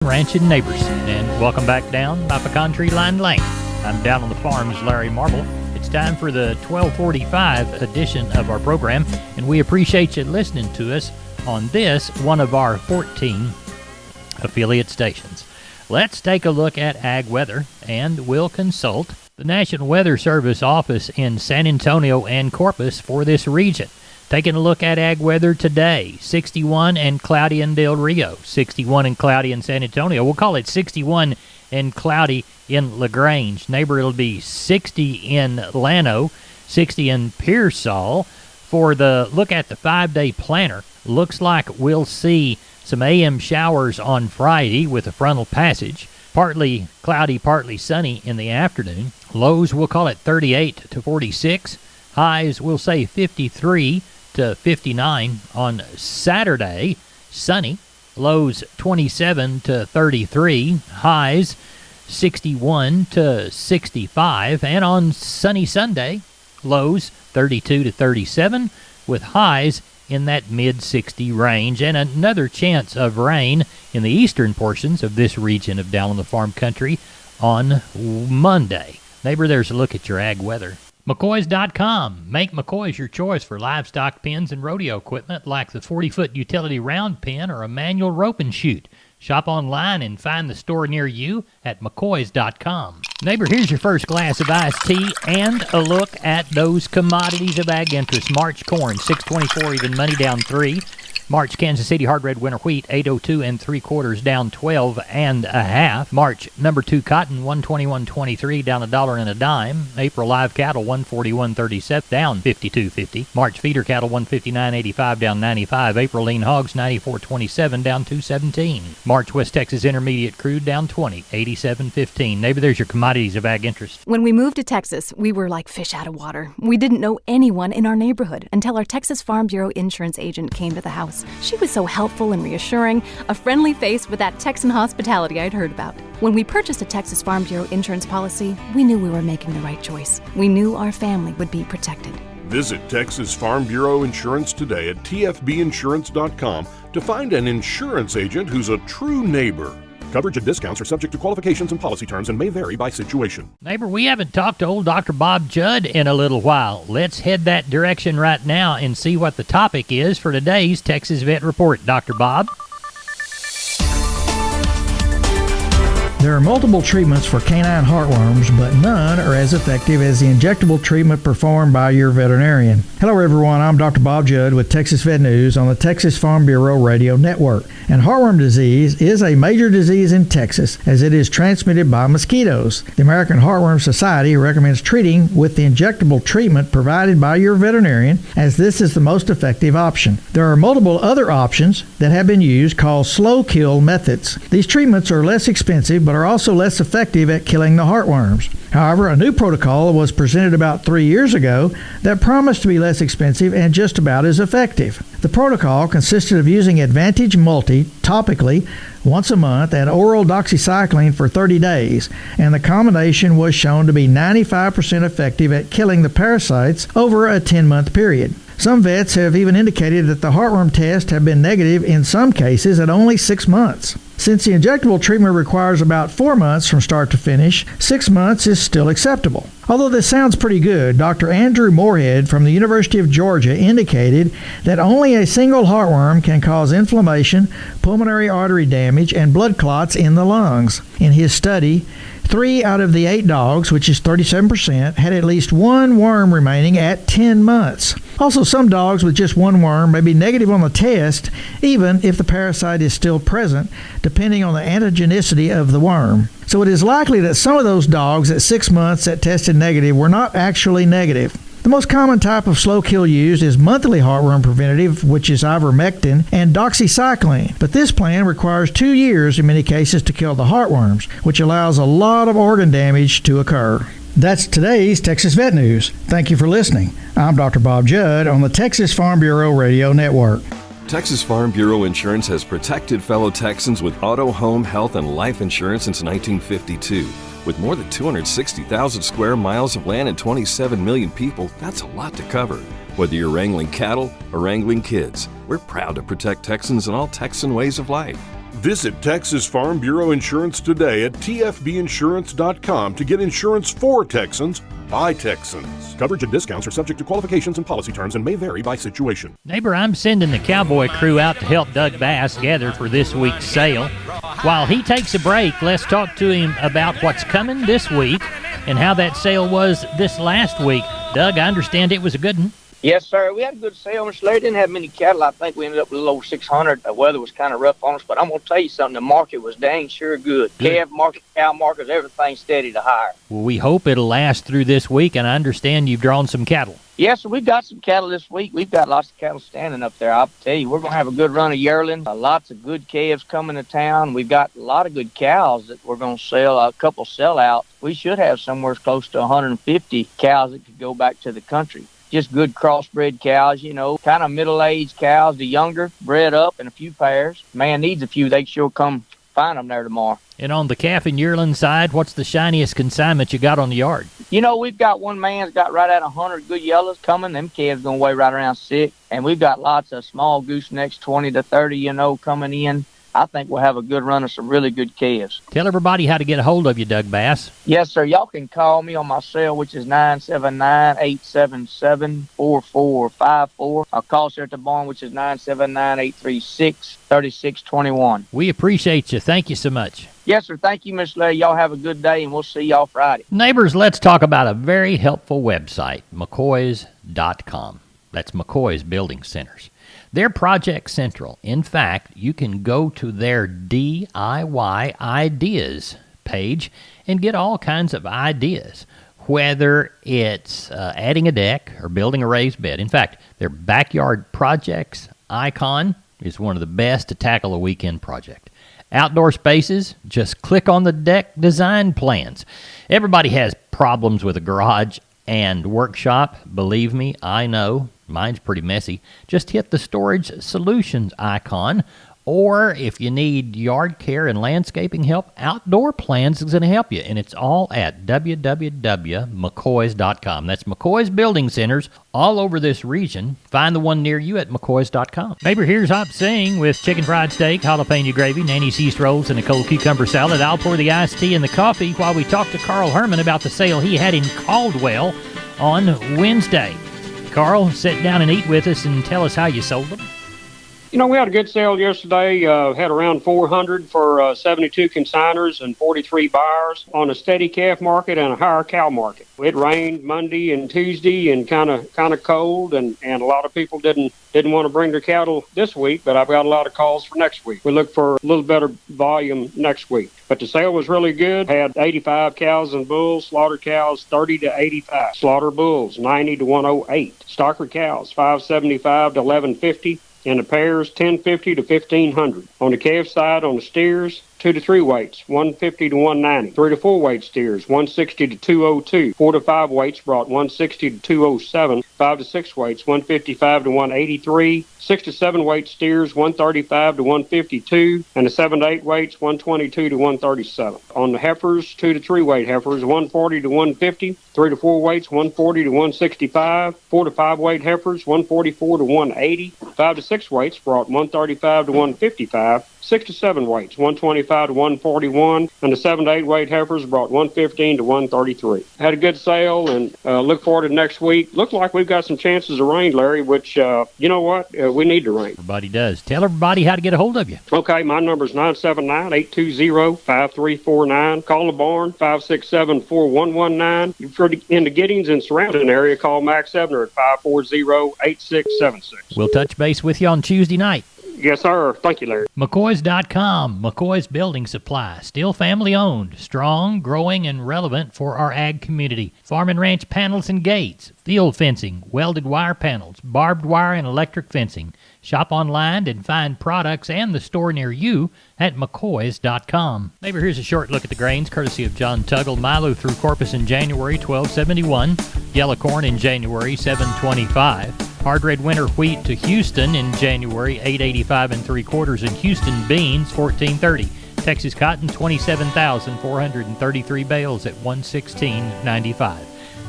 Ranching neighbors, and welcome back down my pecan tree lined lane. I'm down on the farm's Larry Marble. It's time for the 1245 edition of our program, and we appreciate you listening to us on this, one of our 14 affiliate stations. Let's take a look at ag weather, and we'll consult the National Weather Service office in San Antonio and Corpus for this region. Taking a look at ag weather today, 61 and cloudy in Del Rio, 61 and cloudy in San Antonio. We'll call it 61 and cloudy in LaGrange. Neighbor, it'll be 60 in Llano, 60 in Pearsall. For the look at the 5-day planner, looks like we'll see some AM showers on Friday with a frontal passage. Partly cloudy, partly sunny in the afternoon. Lows, we'll call it 38 to 46. Highs, we'll say 53 to 59 on Saturday. Sunny. Lows 27 to 33. Highs 61 to 65. And on sunny Sunday, lows 32 to 37 with highs in that mid-60 range, and another chance of rain in the eastern portions of this region of down on the farm country on Monday. Neighbor, there's a look at your ag weather. McCoys.com. Make McCoys your choice for livestock pens and rodeo equipment like the 40-foot utility round pen or a manual rope and chute. Shop online and find the store near you at McCoys.com. Neighbor, here's your first glass of iced tea and a look at those commodities of ag interest. March corn, $6.24, even money, down 3. March Kansas City hard red winter wheat, $8.02 3/4, down 12 1/2. March number 2 cotton, $121.23, down $1 and a dime. April live cattle, $141.37, down $52.50. March feeder cattle, $159.85, down 95. April lean hogs, $94.27, down $2.17. March West Texas intermediate crude, down 20, $87.15. Neighbor, there's your commodities of ag interest. When we moved to Texas, we were like fish out of water. We didn't know anyone in our neighborhood until our Texas Farm Bureau insurance agent came to the house. She was so helpful and reassuring, a friendly face with that Texan hospitality I'd heard about. When we purchased a Texas Farm Bureau insurance policy, we knew we were making the right choice. We knew our family would be protected. Visit Texas Farm Bureau Insurance today at tfbinsurance.com to find an insurance agent who's a true neighbor. Coverage and discounts are subject to qualifications and policy terms and may vary by situation. Neighbor, we haven't talked to old Dr. Bob Judd in a little while. Let's head that direction right now and see what the topic is for today's Texas Vet Report. Dr. Bob? There are multiple treatments for canine heartworms, but none are as effective as the injectable treatment performed by your veterinarian. Hello everyone, I'm Dr. Bob Judd with Texas Vet News on the Texas Farm Bureau Radio Network. And heartworm disease is a major disease in Texas as it is transmitted by mosquitoes. The American Heartworm Society recommends treating with the injectable treatment provided by your veterinarian, as this is the most effective option. There are multiple other options that have been used called slow kill methods. These treatments are less expensive but are also less effective at killing the heartworms. However, a new protocol was presented about 3 years ago that promised to be less expensive and just about as effective. The protocol consisted of using Advantage Multi topically once a month and oral doxycycline for 30 days, and the combination was shown to be 95% effective at killing the parasites over a 10-month period. Some vets have even indicated that the heartworm tests have been negative in some cases at only 6 months. Since the injectable treatment requires about 4 months from start to finish, 6 months is still acceptable. Although this sounds pretty good, Dr. Andrew Moorhead from the University of Georgia indicated that only a single heartworm can cause inflammation, pulmonary artery damage, and blood clots in the lungs. In his study, 3 out of the 8 dogs, which is 37%, had at least one worm remaining at 10 months. Also, some dogs with just one worm may be negative on the test, even if the parasite is still present, depending on the antigenicity of the worm. So it is likely that some of those dogs at 6 months that tested negative were not actually negative. The most common type of slow kill used is monthly heartworm preventative, which is ivermectin, and doxycycline. But this plan requires 2 years in many cases to kill the heartworms, which allows a lot of organ damage to occur. That's today's Texas Vet News. Thank you for listening. I'm Dr. Bob Judd on the Texas Farm Bureau Radio Network. Texas Farm Bureau Insurance has protected fellow Texans with auto, home, health, and life insurance since 1952. With more than 260,000 square miles of land and 27 million people, that's a lot to cover. Whether you're wrangling cattle or wrangling kids, we're proud to protect Texans in all Texan ways of life. Visit Texas Farm Bureau Insurance today at tfbinsurance.com to get insurance for Texans by Texans. Coverage and discounts are subject to qualifications and policy terms and may vary by situation. Neighbor, I'm sending the cowboy crew out to help Doug Bass gather for this week's sale. While he takes a break, let's talk to him about what's coming this week and how that sale was this last week. Doug, I understand it was a good one. Yes, sir. We had a good sale, Mr. Larry. Didn't have many cattle. I think we ended up with a little over 600. The weather was kind of rough on us, but I'm going to tell you something. The market was dang sure good. Calf market, cow markets, everything steady to higher. Well, we hope it'll last through this week, and I understand you've drawn some cattle. Yes, sir. We've got some cattle this week. We've got lots of cattle standing up there. I'll tell you, we're going to have a good run of yearling. Lots of good calves coming to town. We've got a lot of good cows that we're going to sell, a couple sellouts. We should have somewhere close to 150 cows that could go back to the country. Just good crossbred cows, you know, kind of middle-aged cows. The younger, bred up in a few pairs. Man needs a few. They sure come find them there tomorrow. And on the calf and yearling side, what's the shiniest consignment you got on the yard? You know, we've got one man's got right at 100 good yellows coming. Them calves going to weigh right around 6. And we've got lots of small goosenecks, 20 to 30, you know, coming in. I think we'll have a good run of some really good calves. Tell everybody how to get a hold of you, Doug Bass. Yes, sir. Y'all can call me on my cell, which is 979-877-4454. I'll call sir at the barn, which is 979-836-3621. We appreciate you. Thank you so much. Yes, sir. Thank you, Miss Larry. Y'all have a good day, and we'll see y'all Friday. Neighbors, let's talk about a very helpful website, McCoys.com. That's McCoy's Building Centers. They're Project Central. In fact, you can go to their DIY ideas page and get all kinds of ideas, whether it's adding a deck or building a raised bed. In fact, their backyard projects icon is one of the best to tackle a weekend project. Outdoor spaces, just click on the deck design plans. Everybody has problems with a garage and workshop. Believe me, I know. Mine's pretty messy. Just hit the Storage Solutions icon, or if you need yard care and landscaping help, Outdoor Plans is going to help you, and it's all at www.mccoys.com. That's McCoy's Building Centers all over this region. Find the one near you at mccoys.com. Neighbor, here's Hop Sing with chicken fried steak, jalapeno gravy, Nanny's yeast rolls, and a cold cucumber salad. I'll pour the iced tea and the coffee while we talk to Carl Herman about the sale he had in Caldwell on Wednesday. Carl, sit down and eat with us and tell us how you sold them. You know, we had a good sale yesterday. Had around 400 for 72 consigners and 43 buyers on a steady calf market and a higher cow market. It rained Monday and Tuesday and kind of cold, and a lot of people didn't want to bring their cattle this week, but I've got a lot of calls for next week. We look for a little better volume next week. But the sale was really good. Had 85 cows and bulls, slaughter cows 30 to 85, slaughter bulls 90 to 108, stocker cows 575 to 1150. In the pairs, 1050 to 1500. On the calf side, on the steers, 2 to 3 weights, 150 to 190. 3 to 4 weight steers, 160 to 202. 4 to 5 weights brought 160 to 207. 5 to 6 weights, 155 to 183. 6 to 7 weight steers, 135 to 152. And the 7 to 8 weights, 122 to 137. On the heifers, 2 to 3 weight heifers, 140 to 150. 3 to 4 weights, 140 to 165. 4 to 5 weight heifers, 144 to 180. 5 to 6 weights brought 135 to 155. 6 to 7 weights, 125 to 141, and the 7 to 8 weight heifers brought 115 to 133. Had a good sale, and look forward to next week. Look like we've got some chances of rain, Larry, which, you know what, we need to rain. Everybody does. Tell everybody how to get a hold of you. Okay, my number is 979-820-5349. Call the barn, 567-4119. If you're in the Giddings and surrounding area, call Max Ebner at 540-8676. We'll touch base with you on Tuesday night. Yes, sir. Thank you, Larry. McCoys.com, McCoy's Building Supply. Still family owned, strong, growing, and relevant for our ag community. Farm and ranch panels and gates, field fencing, welded wire panels, barbed wire, and electric fencing. Shop online and find products and the store near you at McCoys.com. Neighbor, here's a short look at the grains, courtesy of John Tuggle. Milo through Corpus in January, $12.71. Yellow corn in January, $7.25. Hard red winter wheat to Houston in January, $8.85 3/4. And Houston beans, $14.30. Texas cotton, 27,433 bales at $116.95.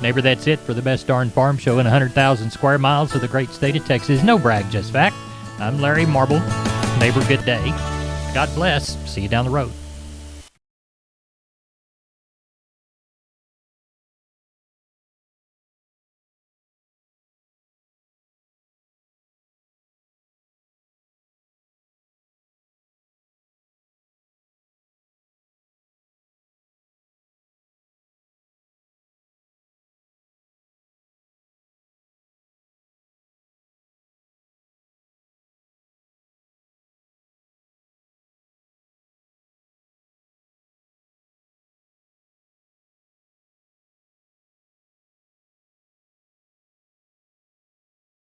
Neighbor, that's it for the best darn farm show in 100,000 square miles of the great state of Texas. No brag, just fact. I'm Larry Marble. Neighbor, good day. God bless. See you down the road.